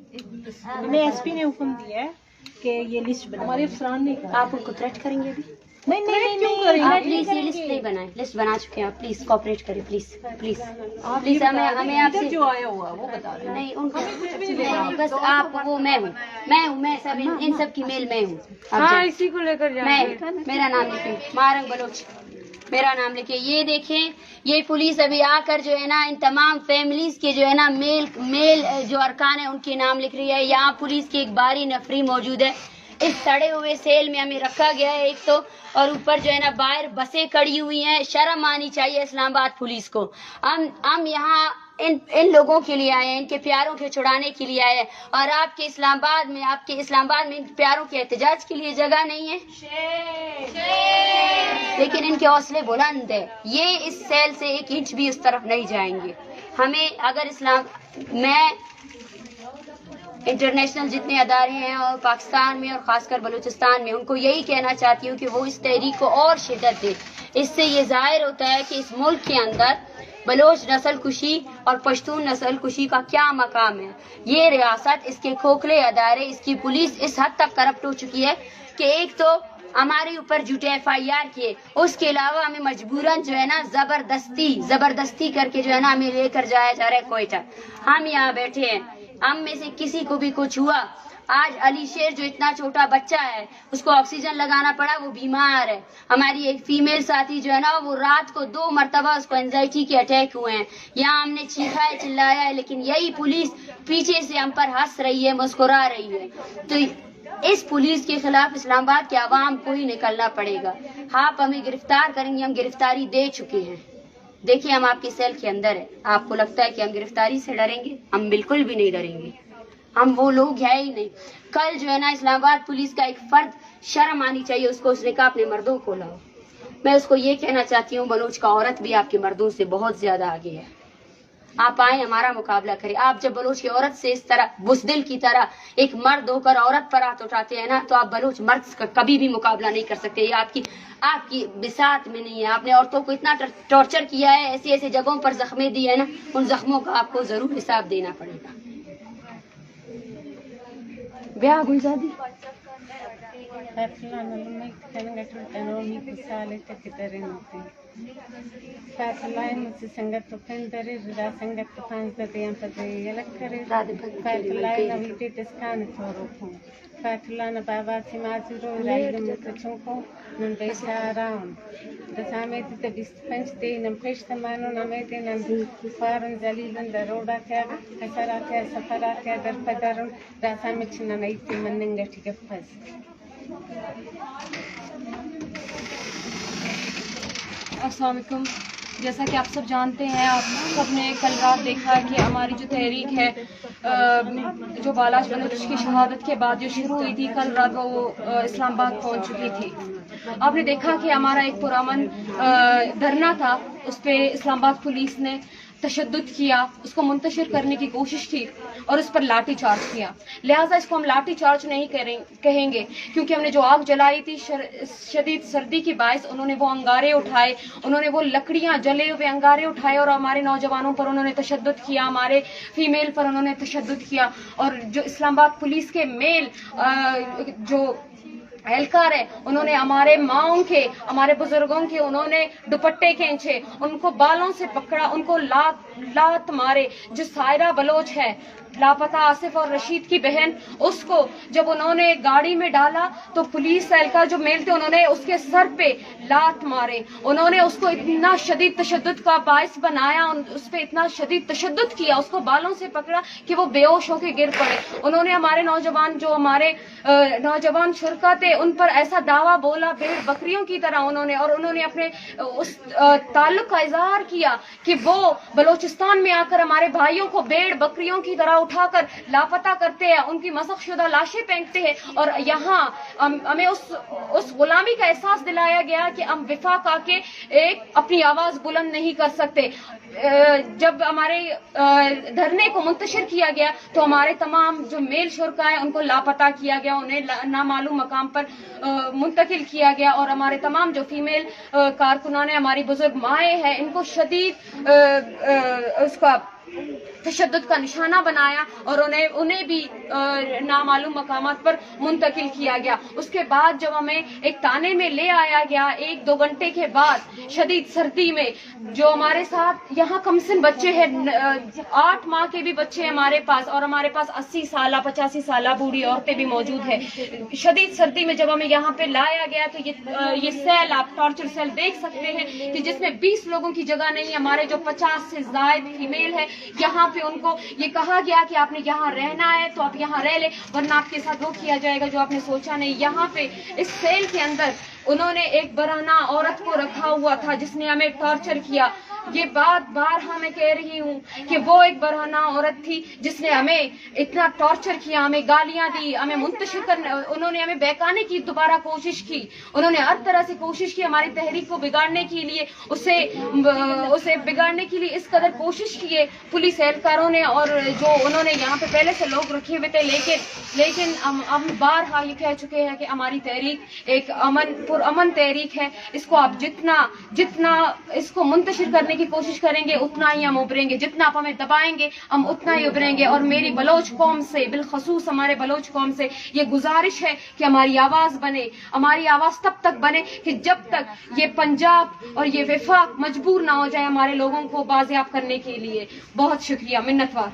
हमें एसपी ने हुक्म दिया है कि ये लिस्ट बना, हमारे अफसरान ने कहा। आप उनको थ्रेट करेंगे अभी? नहीं आप प्लीज ये लिस्ट नहीं बनाए, लिस्ट बना चुके हैं आप, प्लीज कोऑपरेट करें, प्लीज प्लीज प्लीज। हमें आपसे जो आया हुआ वो बता दें। नहीं उनको नहीं, बस आप वो मैं सब इन सब की मेल मैं हूँ। हाँ, इसी को लेकर मेरा नाम लिखिए, मारंग बलोच मेरा नाम लिखिए। ये देखें, ये पुलिस अभी आकर जो है ना इन तमाम फैमिलीज के जो है ना मेल जो अरकान है उनके नाम लिख रही है। यहाँ पुलिस की एक बारी नफरी मौजूद है। इस सड़े हुए सेल में हमें रखा गया है एक तो, और ऊपर जो है ना बाहर बसें खड़ी हुई हैं। शर्म आनी चाहिए इस्लामाबाद पुलिस को। हम यहाँ इन लोगों के लिए आए हैं, इनके प्यारों के छुड़ाने के लिए आए हैं, और आपके इस्लामाबाद में इन प्यारों के एहतजाज के लिए जगह नहीं है। लेकिन इनके हौसले बुलंद है, ये इस सेल से एक इंच भी उस तरफ नहीं जाएंगे। हमें अगर मैं इंटरनेशनल जितने अदारे हैं और पाकिस्तान में और खासकर बलूचिस्तान में, उनको यही कहना चाहती हूँ कि वो इस तहरीक को और शिद्दत दे। इससे ये जाहिर होता है कि इस मुल्क के अंदर बलोच नस्ल कुशी और पश्तून नस्ल कुशी का क्या मकाम है। ये रियासत, इसके खोखले अदारे, इसकी पुलिस इस हद तक करप्ट हो चुकी है कि एक तो हमारे ऊपर झूठे FIR किए, उसके अलावा हमें मजबूरन जो है ना जबरदस्ती करके जो है ना हमें लेकर जाया जा रहा है कोयटा। हम यहाँ बैठे हैं, हम में से किसी को भी कुछ हुआ, आज अली शेर जो इतना छोटा बच्चा है उसको ऑक्सीजन लगाना पड़ा, वो बीमार है। हमारी एक फीमेल साथी जो है ना वो रात को 2 मरतबा उसको एंजाइटी के अटैक हुए हैं। यहाँ हमने चीखा है, चिल्लाया है, लेकिन यही पुलिस पीछे से हम पर हंस रही है, मुस्कुरा रही है। तो इस पुलिस के खिलाफ इस्लामाबाद के आवाम को ही निकलना पड़ेगा। आप हमें गिरफ्तार करेंगे, हम गिरफ्तारी दे चुके हैं। देखिए, हम आपकी सेल के अंदर है। आपको लगता है कि हम गिरफ्तारी से डरेंगे? हम बिल्कुल भी नहीं डरेंगे। हम वो लोग है ही नहीं। कल जो है ना इस्लामाबाद पुलिस का एक फर्द, शर्म आनी चाहिए उसको, उसने कहा अपने मर्दों को लाओ। मैं उसको ये कहना चाहती हूँ, बलूच का औरत भी आपके मर्दों से बहुत ज्यादा आगे है। आप आए, हमारा मुकाबला करें। आप जब बलूच की औरत से इस तरह बुज़दिल की तरह एक मर्द होकर औरत पर हाथ उठाते हैं ना, तो आप बलूच मर्द का कभी भी मुकाबला नहीं कर सकते। ये आपकी बिसात में नहीं है। आपने औरतों को इतना टॉर्चर किया है, ऐसी ऐसी जगहों पर जख्में दी है ना, उन जख्मों का आपको जरूर हिसाब देना पड़ेगा। ब्याह गुलजादी Fatulana Baba Simazuro, Random Kachunko, Nundesharam. The Samet, the Bispench Day, and Peshtaman, Nametin, and Faran Zalil, and the Rodaka, Asaraka, Safaraka, the Padaran, the Samichin, and 18 and Negative First. अस्सलाम वालेकुम। जैसा कि आप सब जानते हैं, आप सब ने कल रात देखा कि हमारी जो तहरीक है, जो बालाश बलोच की शहादत के बाद जो शुरू हुई थी, कल रात वो इस्लामाबाद पहुंच चुकी थी। आपने देखा कि हमारा एक पुरअमन धरना था, उस पर इस्लामाबाद पुलिस ने तशद्दुद किया, उसको मुंतशिर करने की कोशिश की और उस पर लाठी चार्ज किया। लिहाजा इसको हम लाठी चार्ज नहीं कहेंगे, क्योंकि हमने जो आग जलाई थी शदीद सर्दी की बायस उन्होंने वो अंगारे उठाए, उन्होंने वो लकड़ियां जले हुए अंगारे उठाए और हमारे नौजवानों पर उन्होंने तशद्दुद किया, हमारे फीमेल पर उन्होंने तशद्दुद किया। और जो इस्लामाबाद पुलिस के मेल जो एहलकार है, उन्होंने हमारे माओं के, हमारे बुजुर्गों के उन्होंने दुपट्टे खींचे, उनको बालों से पकड़ा, उनको लात मारे। जो सायरा बलोच है, लापता आसिफ और रशीद की बहन, उसको जब उन्होंने गाड़ी में डाला तो पुलिस एहलकार जो मेल थे उन्होंने उसके सर पे लात मारे। उन्होंने उसको इतना शदीद तशद्दुद का बायस बनाया, उस पर इतना शदीद तशद्दुद किया, उसको बालों से पकड़ा कि वो बेहोश होकर गिर पड़े। उन्होंने हमारे नौजवान, जो हमारे नौजवान शुरका थे, उन पर ऐसा दावा बोला भेड़ बकरियों की तरह उन्होंने, और उन्होंने अपने उस ताल्लुक का इजहार किया कि वो बलोचिस्तान में आकर हमारे भाइयों को भेड़ बकरियों की तरह उठाकर लापता करते हैं, उनकी मसखशुदा लाशें फेंकते हैं। और यहाँ हमें उस गुलामी का एहसास दिलाया गया कि हम विफाक आके एक अपनी आवाज बुलंद नहीं कर सकते। जब हमारे धरने को मुंतशिर किया गया तो हमारे तमाम जो मेल शुरका है उनको लापता किया गया, उन्हें नामालूम मकाम पर मुंतकिल किया गया। और हमारे तमाम जो फीमेल कारकुनान, हमारी बुजुर्ग माएँ हैं, इनको शदीद उसका तशद्दुद का निशाना बनाया और उन्हें भी नामालूम मकामात पर मुंतकिल किया गया। उसके बाद जब हमें एक ताने में ले आया गया, 1-2 घंटे के बाद शदीद सर्दी में, जो हमारे साथ यहाँ कमसिन बच्चे हैं, 8 माह के भी बच्चे हैं हमारे पास, और हमारे पास 80 साल 85 साल बूढ़ी औरतें भी मौजूद है। शदीद सर्दी में जब हमें यहाँ पे लाया गया तो ये सेल, आप टॉर्चर सेल देख सकते हैं कि जिसमें 20 लोगों की जगह नहीं है। हमारे जो 50 से ज्यादा फीमेल है, यहाँ पे उनको ये कहा गया कि आपने यहाँ रहना है तो आप यहाँ रह ले, वरना आपके साथ वो किया जाएगा जो आपने सोचा नहीं। यहाँ पे इस सेल के अंदर उन्होंने एक बरहना औरत को रखा हुआ था जिसने हमें टॉर्चर किया। ये बात बारहा मैं कह रही हूँ कि वो एक बरहना औरत थी जिसने हमें इतना टॉर्चर किया, हमें गालियां दी, हमें मुंतशिर करने, उन्होंने हमें बहकाने की दोबारा कोशिश की, उन्होंने हर तरह से कोशिश की हमारी तहरीक को बिगाड़ने के लिए, उसे बिगाड़ने के लिए इस कदर कोशिश की है पुलिस एहलकारों ने, और जो उन्होंने यहाँ पे पहले से लोग रखे हुए थे। लेकिन हम बारहा ये कह चुके हैं कि हमारी तहरीक एक अमन तहरीक है, इसको आप जितना इसको मुंतशिर करने की कोशिश करेंगे उतना ही हम उभरेंगे, जितना आप हमें दबाएंगे हम उतना ही उभरेंगे। और मेरी बलोच कौम से, बिलखसूस हमारे बलोच कौम से ये गुजारिश है कि हमारी आवाज बने। हमारी आवाज तब तक बने कि जब तक ये पंजाब और ये वफाक मजबूर ना हो जाए हमारे लोगों को बाजियाब करने के लिए। बहुत शुक्रिया, मिन्नतवार।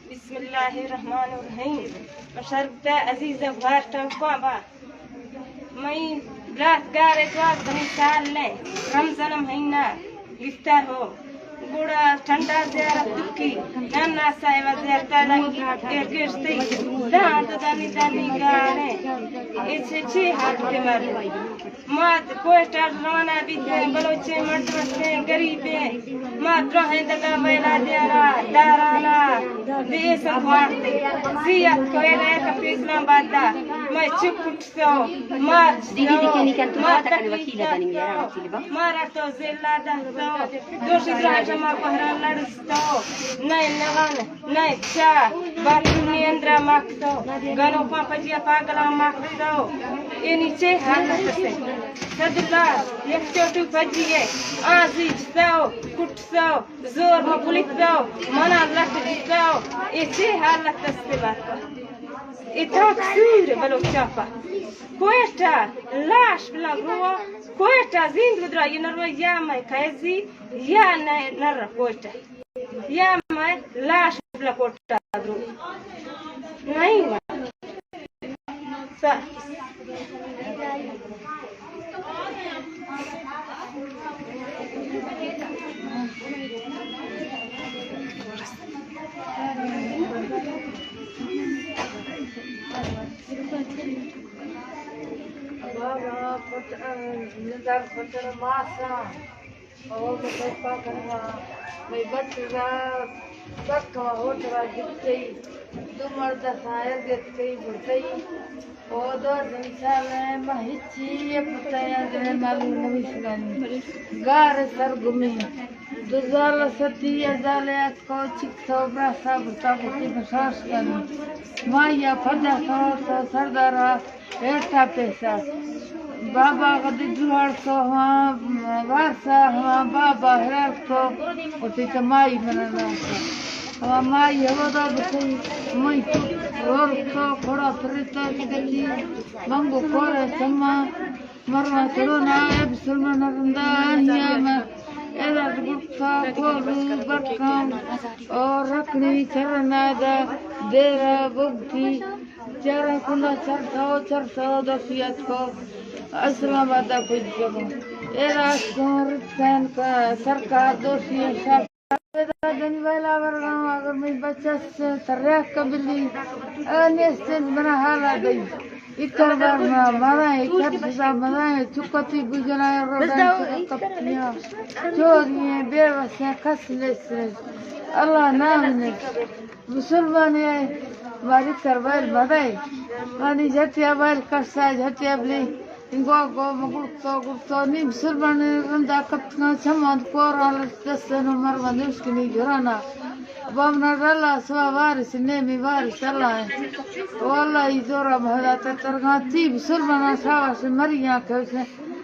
बिस्मिल्लाहिर्रहमानिर्रहीम। शरबता अजीज़ वार्ता बाबा मैं रात गारे द्वार बनी साल ले रमजान महीना इफ्तार हो गुड़ा ठंडा ज़्यादा दुखी नन्ना साइवा ज़्यादा लगी एर्गेस्ते दांत दानी गाने इच्छे हाथ के मारे मात कोई स्टार रवाना भी थे बलोचे मर्दमस्ते गरीबे मात रहे दगा बैला दियारा दाराना देश वार्ते जिया कोई रहे का इस्लामाबाद दा मैं चुप उठतो मात दीदी kan tuh katakan wakila dan menjadi wakil bang marah to zilla dah to doshi raja ma pahra ladsto nai nagan nai cha batni andra makto gano papajia pagala makto ini che halat se sadla yakchotu pajiye aziz to kutso zor ma pulitto mana lakto ichi halat se bat itaksir balo chapa Koeta lash bila ruwa koeta zindu dra yinarwa yama kazi yana narra koeta yama lash bila koeta dru naima sa نظر فتر ماسا اور پاپا کرنا میں بچا تک ہوترا جتئی دو مرد سائر گتئی بتئی اور دو انسان مہچی پتایا دے معلوم نہیں سنانی گار سر گمی دوزال ستی ازالے کو چک سو براسا بتا بتی بساس کرنی مایا فدا سو سردارا ایٹا پیسہ بابا قد جوار سو ہوا وارسا ہوا بابا ہرار سو اسی تمائی مننا ہوا مائی ہوا دا بسی مائی رور سو کھوڑا پریتا گلی منگو کھوڑا سما مرنا سرونا اب سلمان رندا ہیاما ایراد گرسا کھولو برکام اور رکھنی چرنا دا دیرا بگتی چارا کنا چرساو دسیت کو اسلام آباد کچھ جگہ ایران کا سرکار دوسری دن والا ورگاؤں اگر میں بچہ سے تریاک قبلی انیستن بنا حالا گئی اکر بار مارا ہے اکر سزا مارا ہے چکتی گجرائے روڈائیں کپتیاں چوریاں بے وسیاں کسلے سے اللہ نام نے مسلمان ہے ماری کربائل مدائی مانی جھتیا بائل کرسا جھتیا بلی گو گرتو نیم سلمان رندا کپتنا چماند کورال دستن عمر ودوش کنی جرانا بامنا رلا سوا وارس نیمی وارس اللہ ہے واللہ ای دورا بہداتا ترگان تیب سلمان ساواس مریاں کہوسے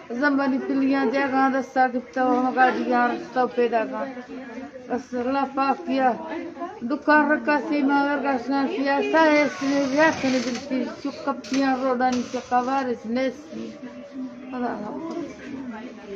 زمانی پلیاں جگہ دستا گفتا ہوں گاڑیاں رستہ پیدا کر بس اللہ پاک کیا دکان رکھا سی مگر گشنا سیاسا ہے سنے ریاکنے دلتی چکا پیاں روڈانی چکا وارس نیسی خدا حافظ